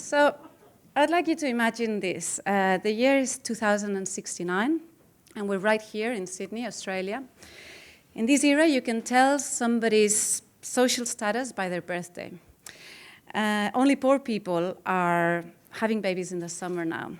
So I'd like you to imagine this. The year is 2069, and we're right here in Sydney, Australia. In this era, you can tell somebody's social status by their birthday. Only poor people are having babies in the summer now.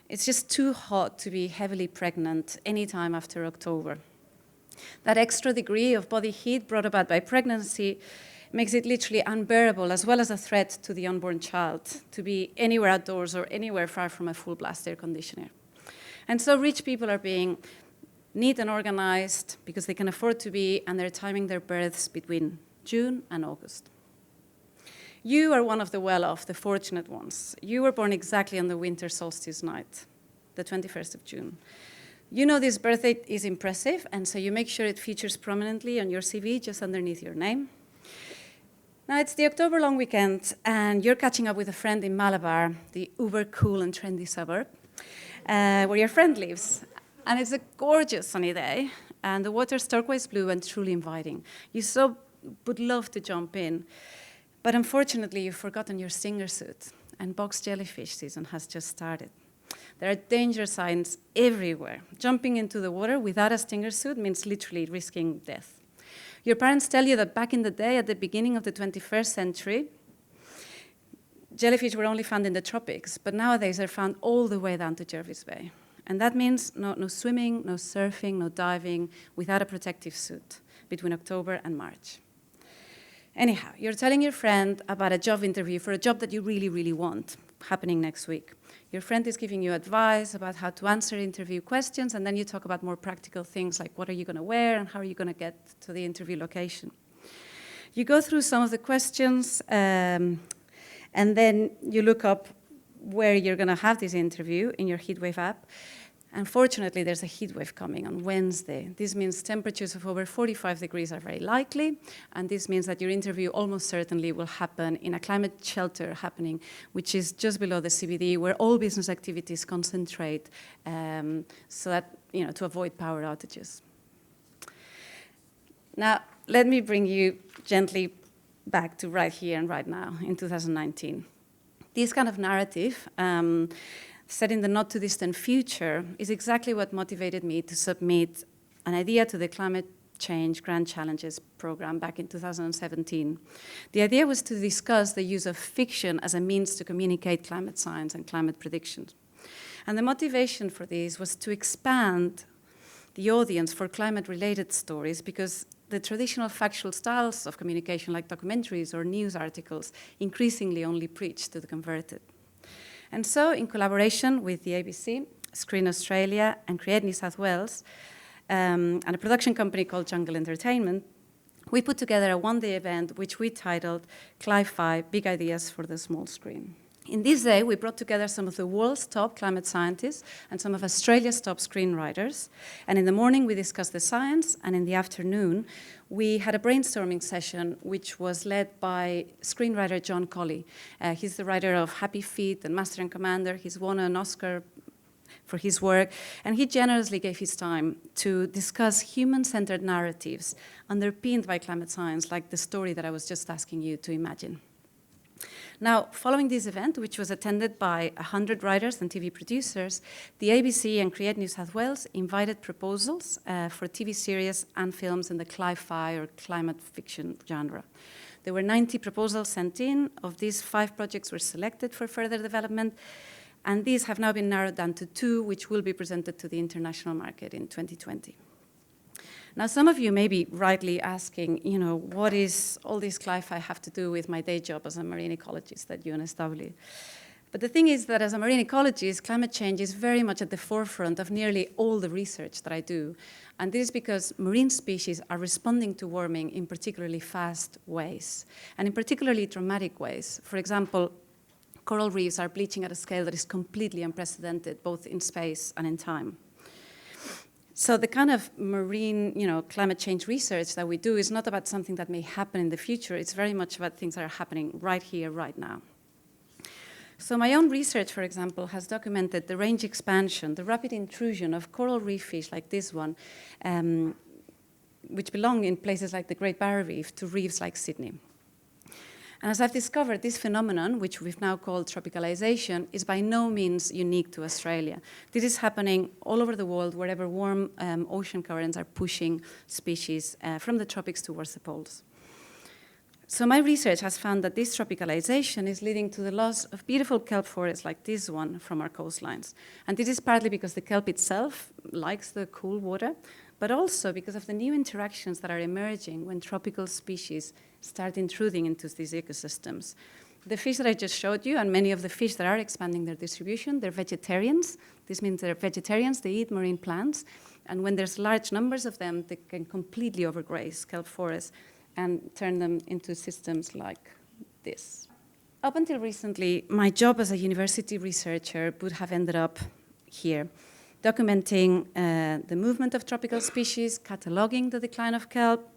It's just too hot to be heavily pregnant anytime after October. That extra degree of body heat brought about by pregnancy makes it literally unbearable, as well as a threat to the unborn child, to be anywhere outdoors or anywhere far from a full blast air conditioner. And so rich people are being neat and organized because they can afford to be, and they're timing their births between June and August. You are one of the well-off, the fortunate ones. You were born exactly on the winter solstice night, the 21st of June. You know this birth date is impressive, and so you make sure it features prominently on your CV, just underneath your name. Now, it's the October long weekend, and you're catching up with a friend in Malabar, the uber cool and trendy suburb, where your friend lives. And it's a gorgeous sunny day, and the water's turquoise blue and truly inviting. You so would love to jump in, but unfortunately, you've forgotten your stinger suit, and box jellyfish season has just started. There are danger signs everywhere. Jumping into the water without a stinger suit means literally risking death. Your parents tell you that back in the day, at the beginning of the 21st century, jellyfish were only found in the tropics, but nowadays they're found all the way down to Jervis Bay. And that means no swimming, no surfing, no diving without a protective suit between October and March. Anyhow, you're telling your friend about a job interview for a job that you really, really want, happening next week. Your friend is giving you advice about how to answer interview questions, and then you talk about more practical things like what are you going to wear and how are you going to get to the interview location. You go through some of the questions, and then you look up where you're going to have this interview in your heatwave app. Unfortunately, there's a heat wave coming on Wednesday. This means temperatures of over 45 degrees are very likely, and this means that your interview almost certainly will happen in a climate shelter happening, which is just below the CBD, where all business activities concentrate, so that, to avoid power outages. Now, let me bring you gently back to right here and right now in 2019. This kind of narrative, set in the not-too-distant future, is exactly what motivated me to submit an idea to the Climate Change Grand Challenges program back in 2017. The idea was to discuss the use of fiction as a means to communicate climate science and climate predictions. And the motivation for this was to expand the audience for climate-related stories, because the traditional factual styles of communication, like documentaries or news articles, increasingly only preach to the converted. And so, in collaboration with the ABC, Screen Australia, and Create New South Wales, and a production company called Jungle Entertainment, we put together a one-day event which we titled Cli-Fi: Big Ideas for the Small Screen. In this day, we brought together some of the world's top climate scientists and some of Australia's top screenwriters. And in the morning, we discussed the science, and in the afternoon, we had a brainstorming session which was led by screenwriter John Colley. He's the writer of Happy Feet and Master and Commander. He's won an Oscar for his work, and he generously gave his time to discuss human-centered narratives underpinned by climate science, like the story that I was just asking you to imagine. Now, following this event, which was attended by 100 writers and TV producers, the ABC and Create New South Wales invited proposals for TV series and films in the cli-fi or climate fiction genre. There were 90 proposals sent in. Of these, 5 projects were selected for further development, and these have now been narrowed down to 2, which will be presented to the international market in 2020. Now, some of you may be rightly asking, what does all this cli-fi have to do with my day job as a marine ecologist at UNSW? But the thing is that as a marine ecologist, climate change is very much at the forefront of nearly all the research that I do. And this is because marine species are responding to warming in particularly fast ways, and in particularly dramatic ways. For example, coral reefs are bleaching at a scale that is completely unprecedented, both in space and in time. So the kind of marine, climate change research that we do is not about something that may happen in the future. It's very much about things that are happening right here, right now. So my own research, for example, has documented the range expansion, the rapid intrusion of coral reef fish like this one, which belong in places like the Great Barrier Reef, to reefs like Sydney. And as I've discovered, this phenomenon, which we've now called tropicalization, is by no means unique to Australia. This is happening all over the world, wherever warm ocean currents are pushing species from the tropics towards the poles. So my research has found that this tropicalization is leading to the loss of beautiful kelp forests like this one from our coastlines. And this is partly because the kelp itself likes the cool water, but also because of the new interactions that are emerging when tropical species start intruding into these ecosystems. The fish that I just showed you, and many of the fish that are expanding their distribution, they're vegetarians. This means they're vegetarians, they eat marine plants, and when there's large numbers of them, they can completely overgraze kelp forests and turn them into systems like this. Up until recently, my job as a university researcher would have ended up here, documenting the movement of tropical species, cataloging the decline of kelp.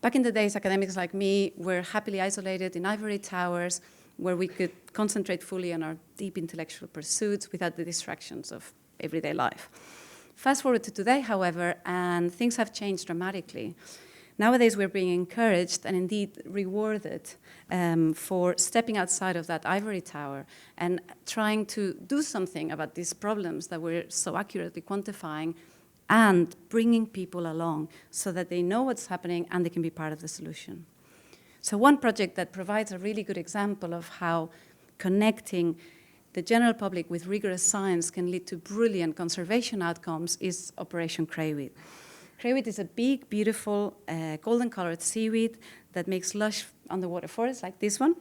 Back in the days, academics like me were happily isolated in ivory towers where we could concentrate fully on our deep intellectual pursuits without the distractions of everyday life. Fast forward to today, however, and things have changed dramatically. Nowadays, we're being encouraged and indeed rewarded for stepping outside of that ivory tower and trying to do something about these problems that we're so accurately quantifying and bringing people along so that they know what's happening and they can be part of the solution. So one project that provides a really good example of how connecting the general public with rigorous science can lead to brilliant conservation outcomes is Operation Crayweed. Crayweed is a big, beautiful, golden-colored seaweed that makes lush underwater forests like this one,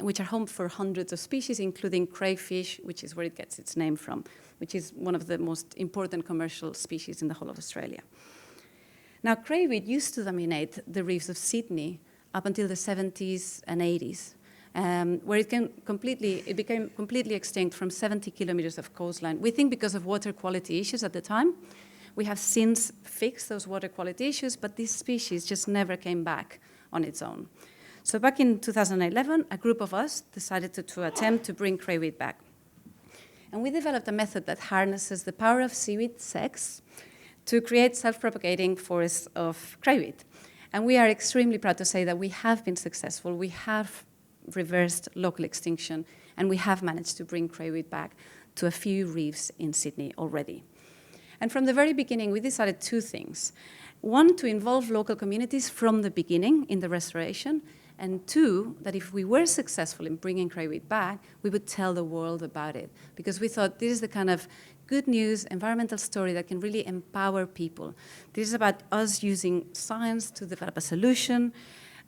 which are home for hundreds of species, including crayfish, which is where it gets its name from, which is one of the most important commercial species in the whole of Australia. Now, crayweed used to dominate the reefs of Sydney up until the 70s and 80s, where it became completely extinct from 70 kilometers of coastline. We think because of water quality issues at the time. We have since fixed those water quality issues, but this species just never came back on its own. So back in 2011, a group of us decided to attempt to bring crayweed back. And we developed a method that harnesses the power of seaweed sex to create self-propagating forests of crayweed. And we are extremely proud to say that we have been successful. We have reversed local extinction, and we have managed to bring crayweed back to a few reefs in Sydney already. And from the very beginning, we decided two things. One, to involve local communities from the beginning in the restoration, and two, that if we were successful in bringing crayweed back, we would tell the world about it, because we thought this is the kind of good news environmental story that can really empower people. This is about us using science to develop a solution,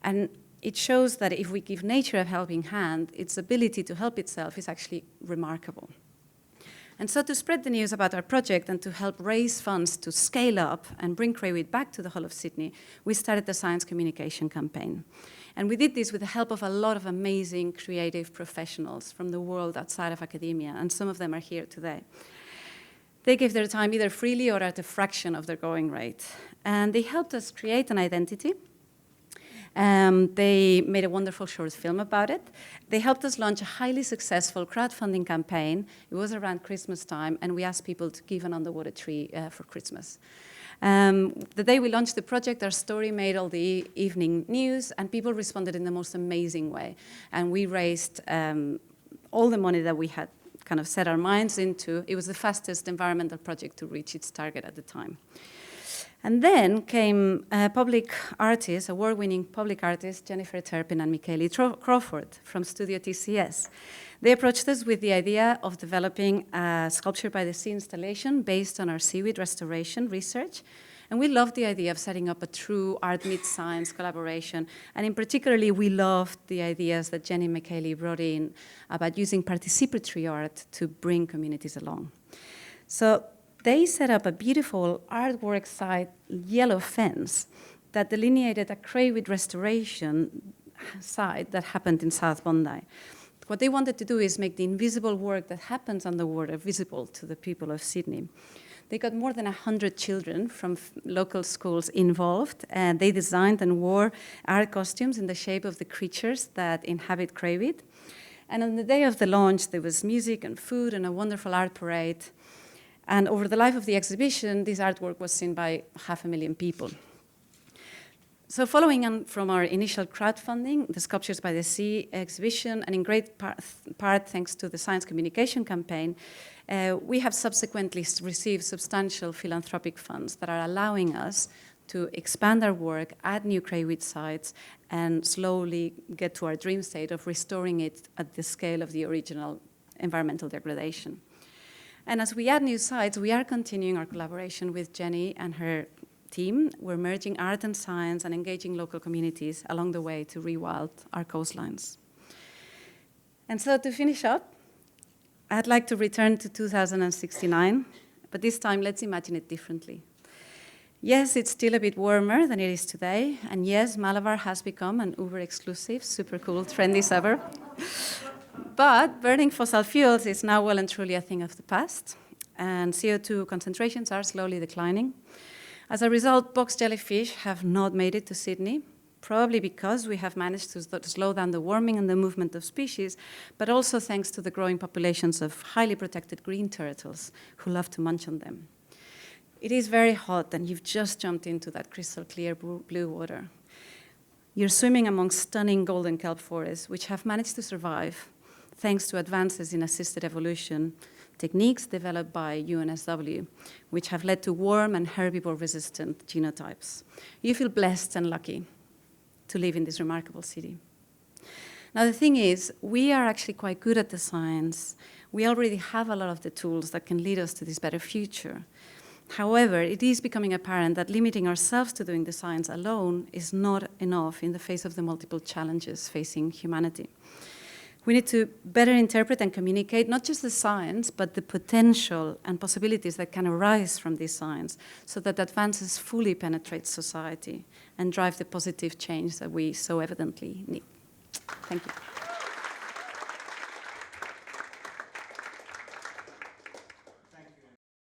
and it shows that if we give nature a helping hand, its ability to help itself is actually remarkable. And so to spread the news about our project and to help raise funds to scale up and bring crayweed back to the whole of Sydney, we started the Science Communication Campaign. And we did this with the help of a lot of amazing creative professionals from the world outside of academia, and some of them are here today. They gave their time either freely or at a fraction of their going rate. And they helped us create an identity. They made a wonderful short film about it. They helped us launch a highly successful crowdfunding campaign. It was around Christmas time, and we asked people to give an underwater tree for Christmas. The day we launched the project, our story made all the evening news, and people responded in the most amazing way. And we raised all the money that we had kind of set our minds into. It was the fastest environmental project to reach its target at the time. And then came public artists, award-winning public artists, Jennifer Turpin and Michaela Crawford from Studio TCS. They approached us with the idea of developing a sculpture by the sea installation based on our seaweed restoration research. And we loved the idea of setting up a true art meets science collaboration. And in particularly, we loved the ideas that Jenny and Michaela brought in about using participatory art to bring communities along. So they set up a beautiful artwork site yellow fence that delineated a crayweed restoration site that happened in South Bondi. What they wanted to do is make the invisible work that happens underwater visible to the people of Sydney. They got more than 100 children from local schools involved, and they designed and wore art costumes in the shape of the creatures that inhabit crayweed. And on the day of the launch, there was music and food and a wonderful art parade. And over the life of the exhibition, this artwork was seen by 500,000 people. So following on from our initial crowdfunding, the Sculptures by the Sea exhibition, and in great part thanks to the Science Communication campaign, we have subsequently received substantial philanthropic funds that are allowing us to expand our work, add new crayweed sites, and slowly get to our dream state of restoring it at the scale of the original environmental degradation. And as we add new sites, we are continuing our collaboration with Jenny and her team. We're merging art and science and engaging local communities along the way to rewild our coastlines. And so to finish up, I'd like to return to 2069, but this time let's imagine it differently. Yes, it's still a bit warmer than it is today, and yes, Malabar has become an uber-exclusive, super cool, trendy suburb. But burning fossil fuels is now well and truly a thing of the past, and CO2 concentrations are slowly declining. As a result, box jellyfish have not made it to Sydney, probably because we have managed to slow down the warming and the movement of species, but also thanks to the growing populations of highly protected green turtles who love to munch on them. It is very hot, and you've just jumped into that crystal clear blue water. You're swimming among stunning golden kelp forests, which have managed to survive thanks to advances in assisted evolution, techniques developed by UNSW, which have led to worm and herbivore-resistant genotypes. You feel blessed and lucky to live in this remarkable city. Now, the thing is, we are actually quite good at the science. We already have a lot of the tools that can lead us to this better future. However, it is becoming apparent that limiting ourselves to doing the science alone is not enough in the face of the multiple challenges facing humanity. We need to better interpret and communicate not just the science, but the potential and possibilities that can arise from this science so that advances fully penetrate society and drive the positive change that we so evidently need. Thank you.